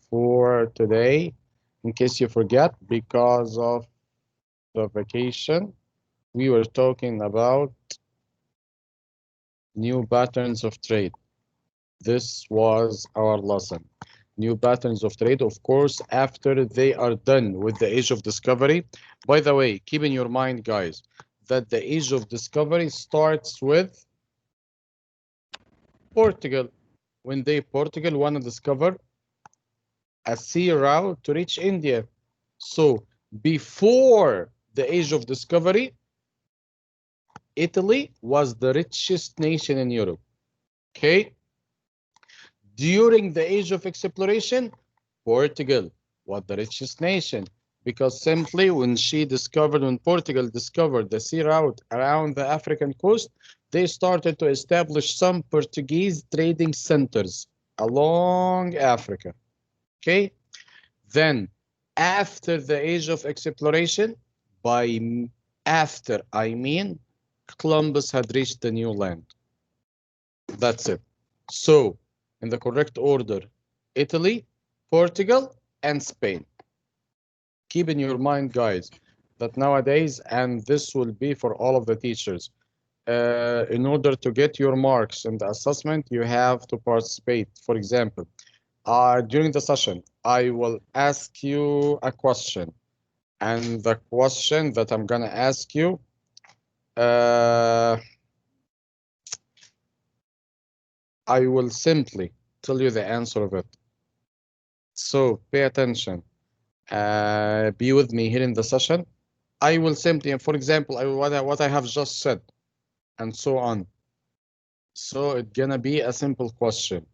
for today. In case you forget, because of the vacation, we were talking about new patterns of trade. This was our lesson. New patterns of trade, of course, after they are done with the age of discovery. By the way, keep in your mind, guys, that the age of discovery starts with Portugal. When Portugal want to discover a sea route to reach India. So before the age of discovery, Italy was the richest nation in Europe. Okay. During the age of exploration, Portugal was the richest nation because simply when Portugal discovered the sea route around the African coast, they started to establish some Portuguese trading centers along Africa. Okay. Then, after the age of exploration, after I mean Columbus had reached the new land. That's it. So, in the correct order, Italy, Portugal, and Spain. Keep in your mind, guys, that nowadays, and this will be for all of the teachers, in order to get your marks in the assessment, you have to participate. For example, during the session, I will ask you a question. And the question that I'm going to ask you, I will simply tell you the answer of it. So pay attention. Be with me here in the session. I will simply, for example, what I have just said, and so on. So it's going to be a simple question.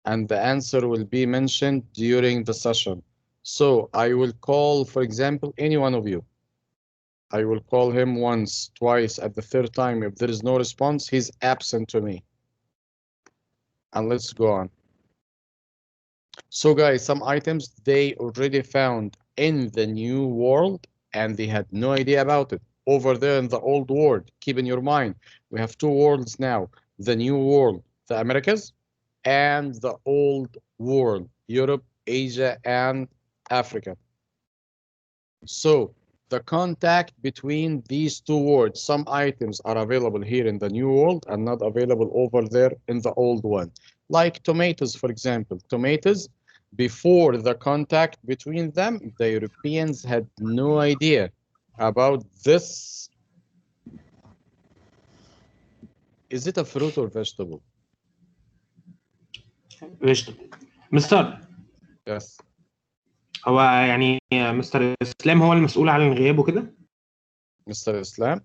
And the answer will be mentioned during the session. So I will call, for example, any one of you. I will call him once, twice, at the third time. If there is no response, he's absent to me. And let's go on. So guys, some items they already found in the new world and they had no idea about it. Over there in the old world, keep in your mind, we have two worlds now. The new world, the Americas, and the old world, Europe, Asia, and Africa. So the contact between these two worlds, some items are available here in the new world and not available over there in the old one. Like tomatoes, for example. Tomatoes, before the contact between them, the Europeans had no idea about this. Is it a fruit or vegetable? vegetable. مستر Yes. هو يعني مستر اسلام هو المسؤول عن الغياب وكده. Mr. Islam?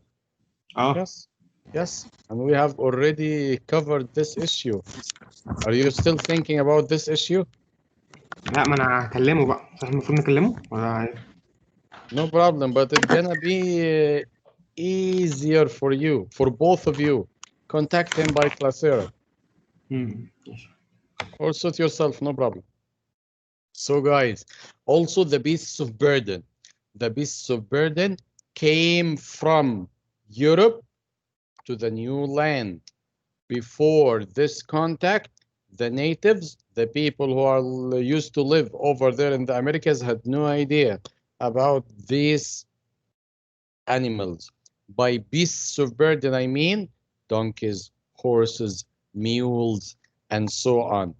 اه Yes. Yes. And we have already covered this issue. Are you still thinking about this issue? لا ما انا هكلمه بقى، صح المفروض نكلمه ولا؟ No problem, but it's gonna be easier for you, for both of you. Contact him by Classera or suit yourself, no problem. So guys, also the beasts of burden. The beasts of burden came from Europe to the new land. Before this contact, the natives, the people who are used to live over there in the Americas had no idea about these animals. By beasts of burden, I mean donkeys, horses, mules, and so on.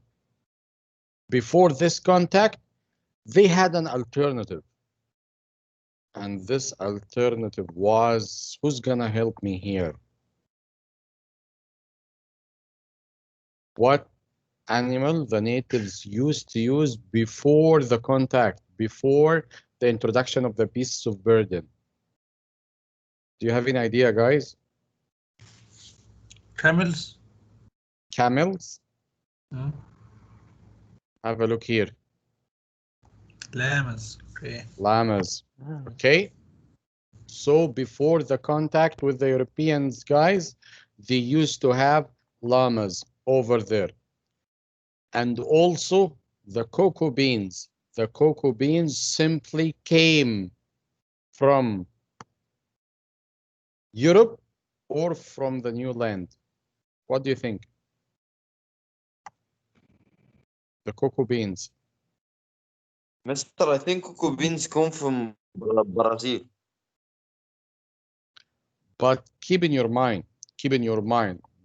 Before this contact, they had an alternative. And this alternative was, who's gonna help me here? What animal the natives used to use before the contact, before the introduction of the beasts of burden? Do you have any idea, guys? Camels. Camels? Hmm. Have a look here. Llamas. Okay. Llamas. Okay. So before the contact with the Europeans, guys, they used to have llamas over there. And also the cocoa beans. The cocoa beans simply came from Europe or from the new land. What do you think? The cocoa beans. Mister, I think cocoa beans come from Brazil. But keep in your mind,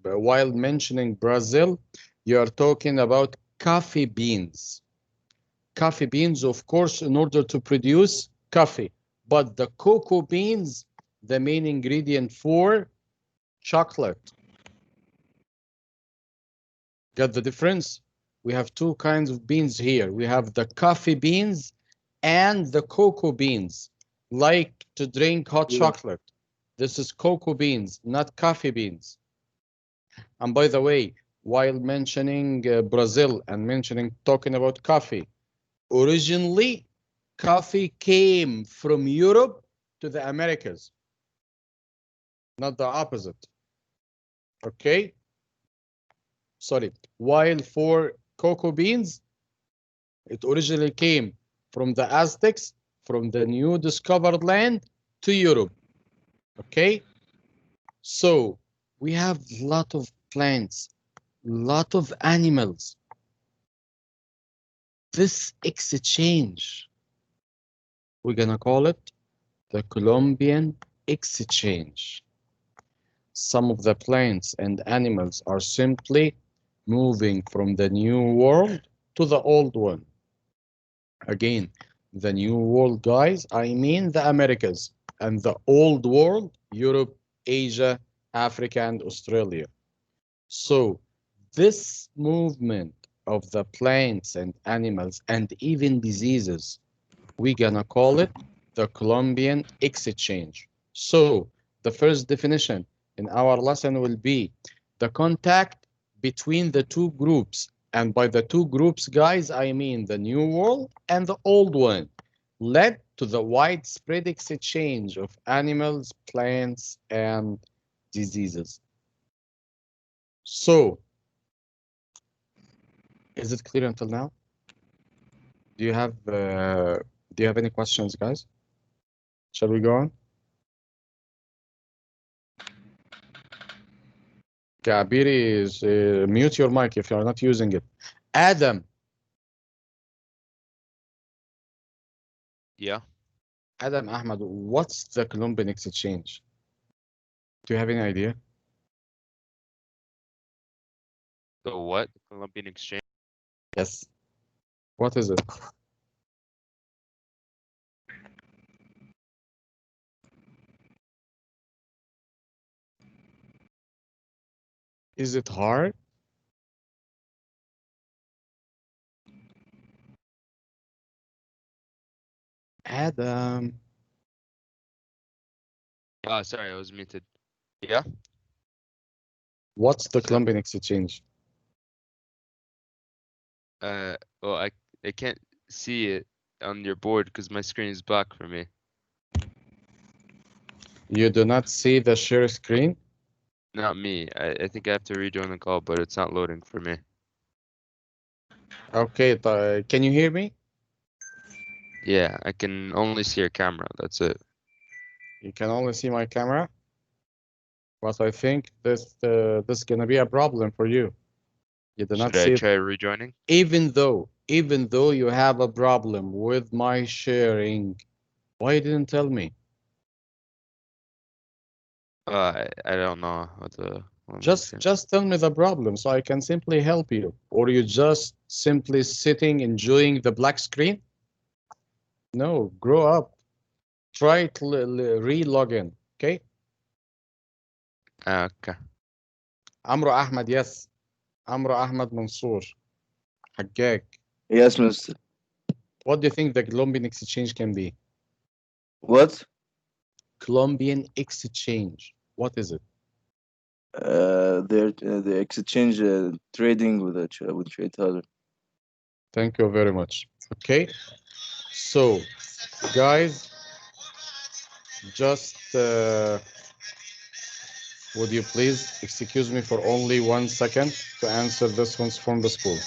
while mentioning Brazil, you are talking about coffee beans. Coffee beans, of course, in order to produce coffee. But the cocoa beans, the main ingredient for chocolate. Get the difference? We have two kinds of beans here. We have the coffee beans and the cocoa beans, like to drink hot chocolate. This is cocoa beans, not coffee beans. And by the way, while mentioning Brazil and talking about coffee, originally coffee came from Europe to the Americas, not the opposite. Okay? Sorry. While for cocoa beans, it originally came from the Aztecs, from the new discovered land to Europe. Okay? So we have a lot of plants, lot of animals. This exchange, we're gonna call it the Columbian exchange. Some of the plants and animals are simply moving from the new world to the old one. Again, the new world, guys, I mean the Americas, and the old world, Europe, Asia, Africa, and Australia. So this movement of the plants and animals and even diseases, we're gonna call it the Columbian exchange. So the first definition in our lesson will be the contact between the two groups. And by the two groups, guys, I mean the new world and the old one, led to the widespread exchange of animals, plants, and diseases. So, is it clear until now? Do you have any questions, guys? Shall we go on? Kabiri is mute your mic if you're not using it. Adam. Yeah. Adam Ahmad, what's the Columbian exchange? Do you have any idea? The what? Columbian Exchange? Yes. What is it? Is it hard? Adam. Oh, sorry, I was muted. Yeah. What's the Columbian exchange? Well, I can't see it on your board because my screen is black for me. You do not see the share screen? Not me. I think I have to rejoin the call, but it's not loading for me. Okay, can you hear me? Yeah, I can only see your camera. That's it. You can only see my camera. But I think this is gonna be a problem for you. You do not Should see I it. try rejoining? Even though you have a problem with my sharing, why you didn't tell me? I don't know how to. Just tell me the problem so I can simply help you. Or you just simply sitting enjoying the black screen? No, grow up. Try to re-log in, okay? Okay. Amro Ahmed, yes. Amro Ahmed Mansour. Haggag. Yes, Mister. What do you think the Colombian exchange can be? What? Colombian exchange. What is it? They exchange trading with each other. Thank you very much. Okay. So, guys, just would you please excuse me for only 1 second to answer this one's from the school?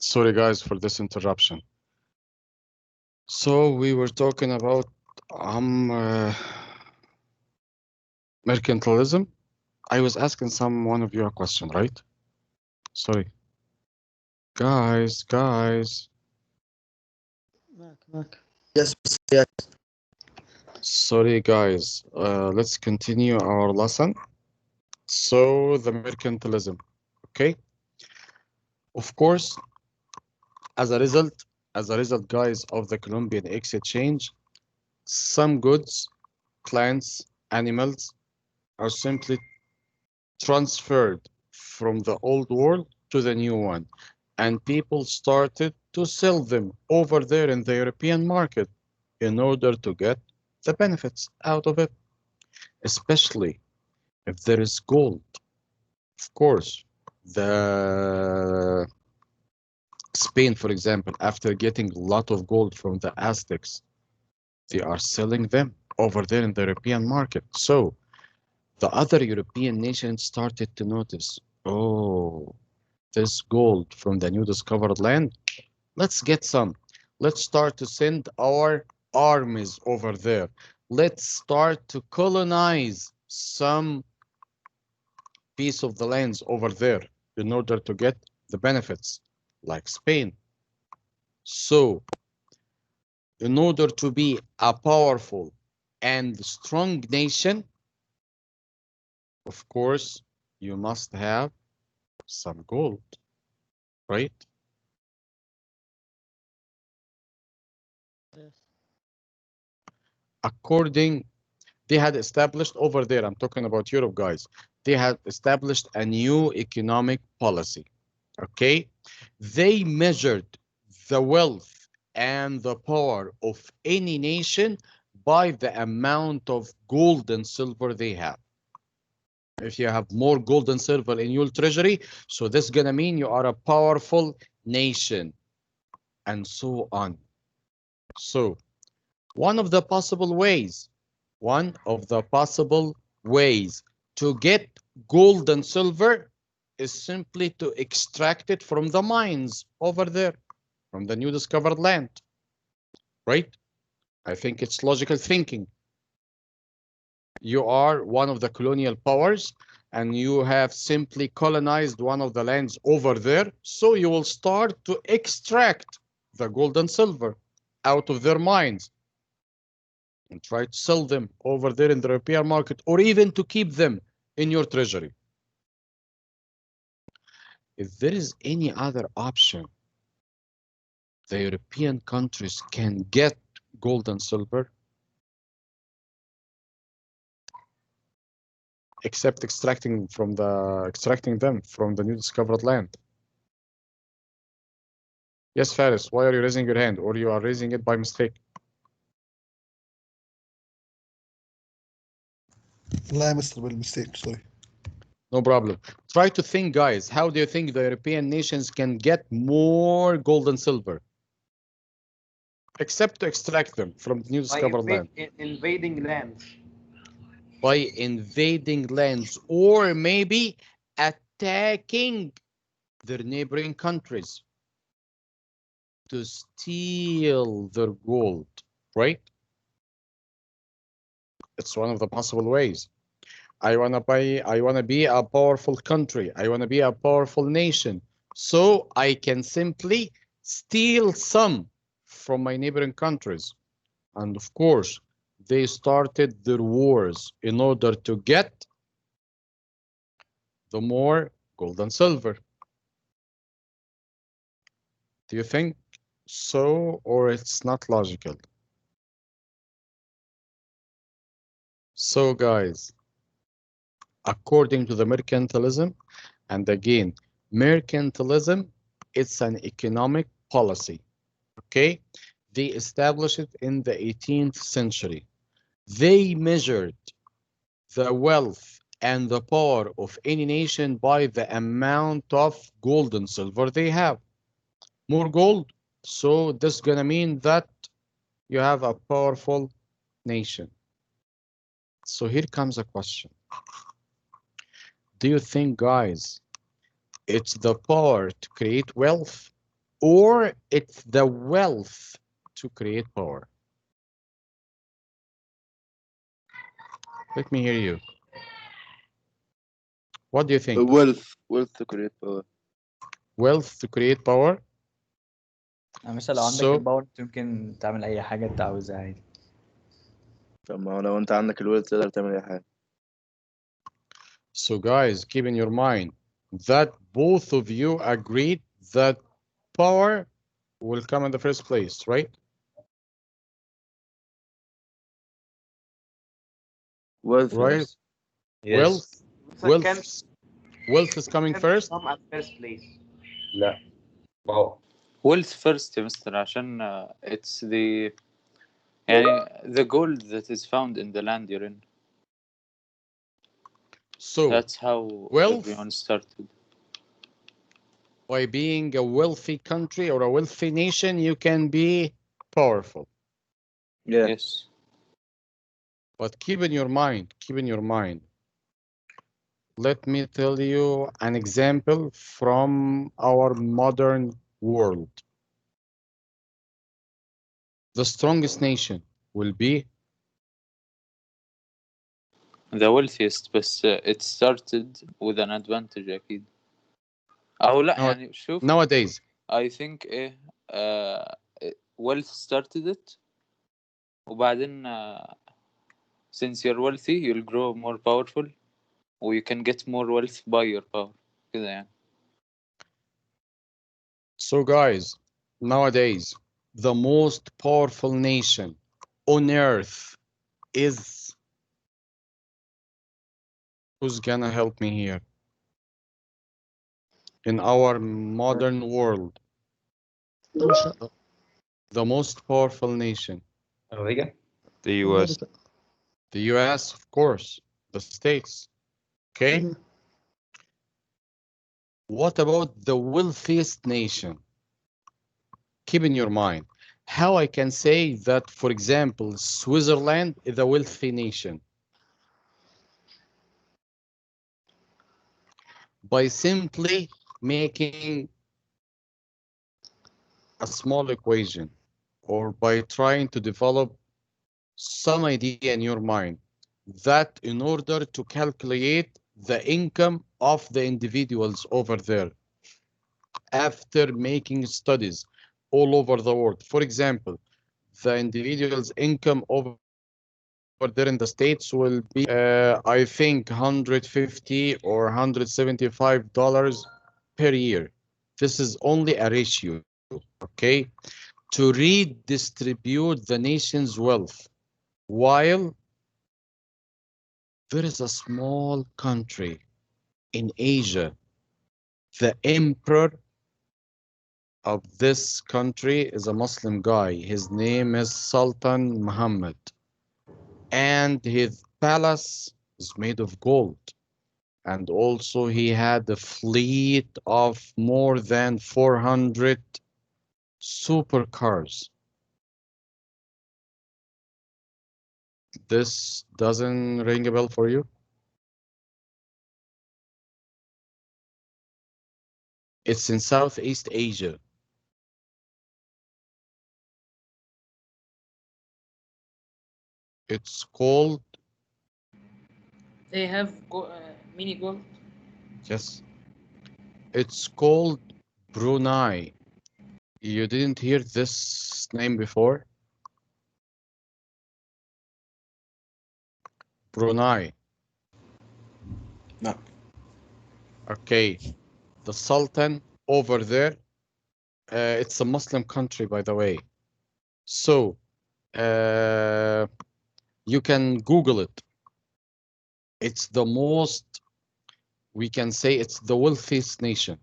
Sorry guys for this interruption. So we were talking about mercantilism. I was asking one of you a question, right? Sorry. Guys. Yes, yes. Sorry guys. Let's continue our lesson. So the mercantilism, okay? Of course, as a result, guys, of the Columbian exchange, some goods, plants, animals are simply transferred from the old world to the new one, and people started to sell them over there in the European market in order to get the benefits out of it, especially if there is gold. Of course, the Spain, for example, after getting a lot of gold from the Aztecs, they are selling them over there in the European market. So the other European nations started to notice, oh, there's gold from the new discovered land. Let's get some. Let's start to send our armies over there. Let's start to colonize some piece of the lands over there in order to get the benefits, like Spain. So, in order to be a powerful and strong nation, of course, you must have some gold, right? Yes. According, they had established over there, I'm talking about Europe, guys, they had established a new economic policy, okay? They measured the wealth and the power of any nation by the amount of gold and silver they have. If you have more gold and silver in your treasury, so this is gonna mean you are a powerful nation, and so on. So one of the possible ways to get gold and silver is simply to extract it from the mines over there, from the new discovered land, right? I think it's logical thinking. You are one of the colonial powers and you have simply colonized one of the lands over there, so you will start to extract the gold and silver out of their mines and try to sell them over there in the European market, or even to keep them in your treasury. If there is any other option, the European countries can get gold and silver, except extracting them from the new discovered land. Yes, Faris, why are you raising your hand, or you are raising it by mistake? لا يا مستر بالمستيك سوري. No problem. Try to think, guys, how do you think the European nations can get more gold and silver? Except to extract them from the new discovered land. invading lands. By invading lands, or maybe attacking their neighboring countries to steal their gold, right? It's one of the possible ways. I wanna be a powerful country. I wanna be a powerful nation. So I can simply steal some from my neighboring countries. And of course, they started their wars in order to get the more gold and silver. Do you think so, or it's not logical? So guys, according to the mercantilism, and again, mercantilism, it's an economic policy, okay? They established it in the 18th century. They measured the wealth and the power of any nation by the amount of gold and silver they have. More gold, so this is gonna mean that you have a powerful nation. So here comes a question. Do you think, guys, it's the power to create wealth, or it's the wealth to create power? Let me hear you. What do you think? wealth to create power. Wealth to create power? مثلا لو عندك So- الباور ممكن تعمل اي حاجه انت عاوزها عادي. طب ما هو لو انت عندك الويلث تقدر تعمل اي حاجه. So guys, keep in your mind that both of you agreed that power will come in the first place, right? wealth Right? Yes. Wealth is coming first. Come at first place. لا. Power. Wealth first يا مستر عشان it's the يعني the gold that is found in the land you're in. So That's how wealth- everyone started. by being a wealthy country or a wealthy nation, you can be powerful. yeah. Yes. But keep in your mind, let me tell you an example from our modern world. The strongest nation will be The wealthiest بس it started with an advantage أكيد. أو لا يعني شوف nowadays. I think إيه wealth started it وبعدين since you're wealthy you'll grow more powerful or you can get more wealth by your power كده يعني. So guys, nowadays, the most powerful nation on earth is, who's gonna help me here? In our modern world, the most powerful nation. أمريكا. The US. The US, of course, the States. Okay. What about the wealthiest nation? Keep in your mind how I can say that, for example, Switzerland is a wealthy nation. By simply making a small equation or by trying to develop some idea in your mind that in order to calculate the income of the individuals over there after making studies all over the world. For example, the individual's income over there in the States will be, I think, $150 or $175 per year. This is only a ratio, okay, to redistribute the nation's wealth. While there is a small country in Asia, the emperor of this country is a Muslim guy. His name is Sultan Muhammad. And his palace is made of gold. And also he had a fleet of more than 400 supercars. This doesn't ring a bell for you? It's in Southeast Asia. It's called, They have mini gold. yes, it's called Brunei. You didn't hear this name before? Brunei. No. Okay, the Sultan over there, it's a Muslim country, by the way. So, you can Google it. It's the most, we can say it's the wealthiest nation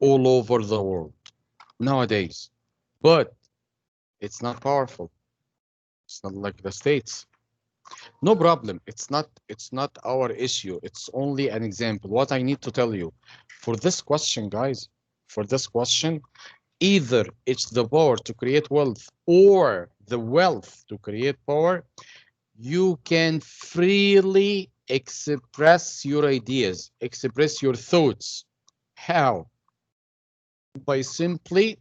all over the world nowadays. But it's not powerful. It's not like the States. No problem. It's not our issue. It's only an example. What I need to tell you for this question, guys, for this question, either it's the power to create wealth or the wealth to create power, you can freely express your ideas, express your thoughts. How? By simply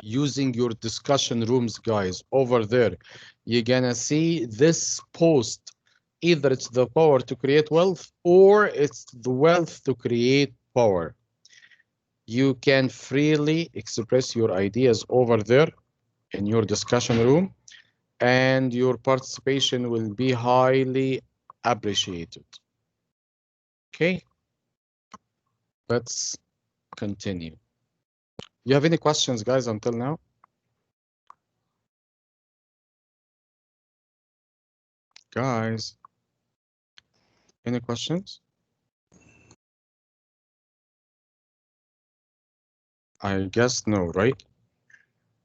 using your discussion rooms, guys, over there, you're gonna see this post. Either it's the power to create wealth or it's the wealth to create power. You can freely express your ideas over there in your discussion room, and your participation will be highly appreciated. Okay, let's continue. You have any questions, guys, until now? Guys, any questions? I guess no, right?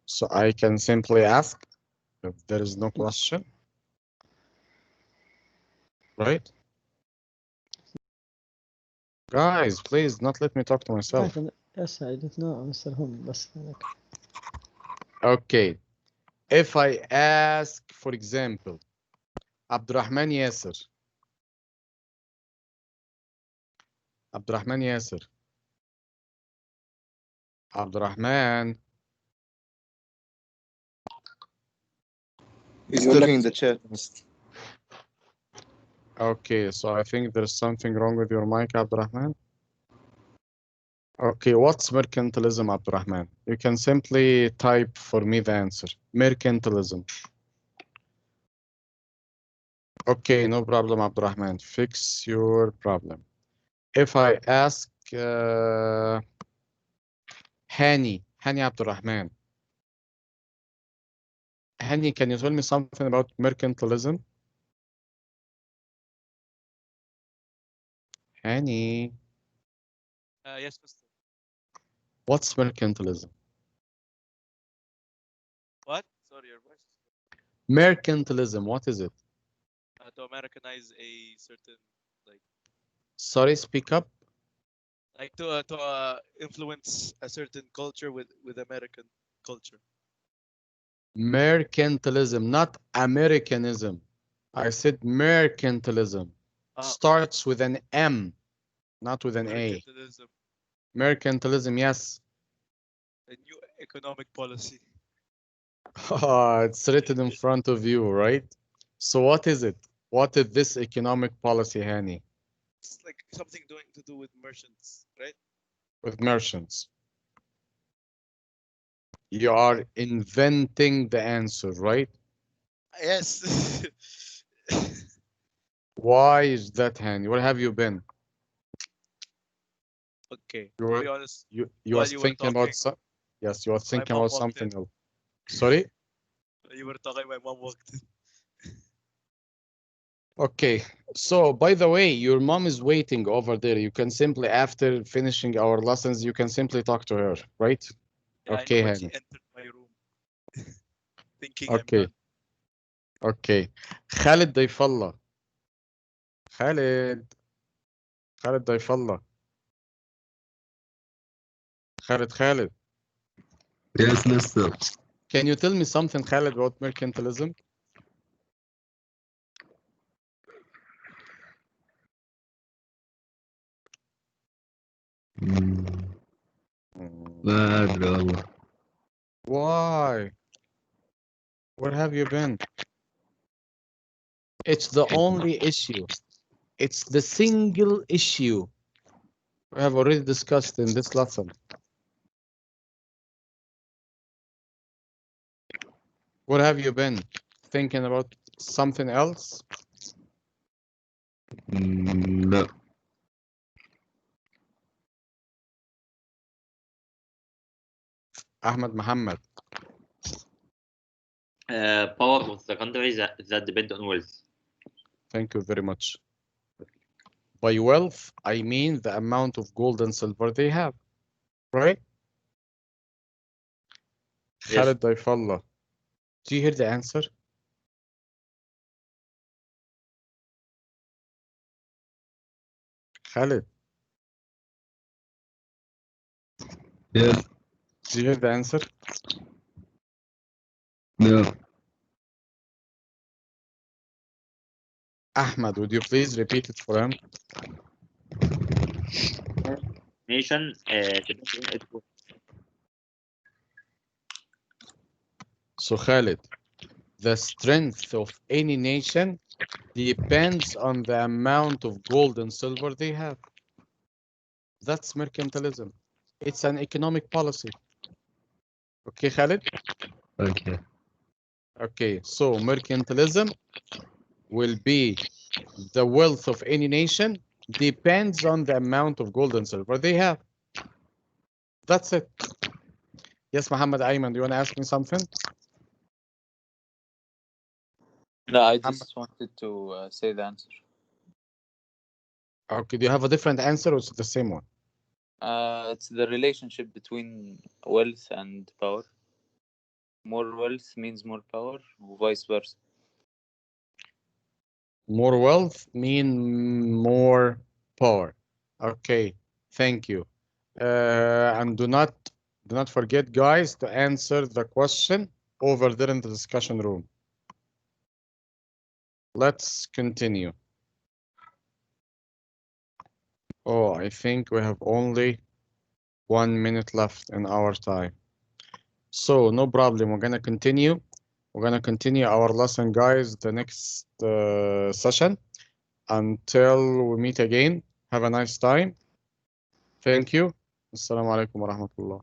So I can simply ask if there is no question, right? Guys, please not let me talk to myself. Yes, I don't know, Mr. Hum, بس Okay. If I ask, for example, Abdurrahman Yasser. Abdurrahman Yasser. Abdurrahman. He's looking in the chat. Okay, so I think there's something wrong with your mic, Abdurrahman. Okay, what's mercantilism, Abdurrahman? You can simply type for me the answer. Mercantilism. Okay, no problem, Abdurrahman. Fix your problem. If I ask Hani Abdurrahman. Hani, can you tell me something about mercantilism? Hani. Yes, Mr. What's mercantilism? What? Sorry, your voice. Mercantilism, what is it? To Americanize a certain, like. Sorry, speak up. Like to influence a certain culture with American culture. Mercantilism, not Americanism. I said mercantilism. Starts with an M, not with an A. Mercantilism. Mercantilism, yes. A new economic policy. It's written in front of you, right? So what is it? What is this economic policy, Hani? It's like something to do with merchants, right? With merchants. You are inventing the answer, right? Yes. Why is that, Hani? Where have you been? Okay. You To were, be honest, you while were you were thinking about talking, some. Yes, you were thinking mom about walked something in. else. Sorry? You were talking, my mom walked in. Okay, so by the way, your mom is waiting over there. You can simply, after finishing our lessons, you can simply talk to her, right? Yeah, Okay, I know, but she Hani. entered my room thinking Okay. I'm done. Okay. Khalid Dayfallah. Khalid Dayfallah. Khalid. Yes, mister. Can you tell me something, Khalid, about mercantilism? ما أدري والله. Why? Where have you been? It's the only issue. It's the single issue we have already discussed in this lesson. Where have you been? Thinking about something else? لا. Ahmed Muhammad. Power of the countries that depend on wealth. Thank you very much. By wealth, I mean the amount of gold and silver they have, right? Yes. Khalid Dayfallah. Do you hear the answer? Khalid. Yes. Do you hear the answer? No. Ahmad, would you please repeat it for him? Nation depends on its wealth. So Khalid, the strength of any nation depends on the amount of gold and silver they have. That's mercantilism. It's an economic policy. Okay, Khalid? Okay. Okay, so mercantilism will be the wealth of any nation depends on the amount of gold and silver they have. That's it. Yes, Muhammad Ayman, do you want to ask me something? No, I just wanted to say the answer. Okay, do you have a different answer or it's the same one? It's the relationship between wealth and power. More wealth means more power, or vice versa. More wealth mean more power. Okay, thank you. And do not forget, guys, to answer the question over there in the discussion room. Let's continue. Oh, I think we have only 1 minute left in our time. So no problem, we're gonna continue. We're gonna continue our lesson, guys, the next session. Until we meet again, have a nice time. Thank you. Assalamu alaikum wa rahmatullah.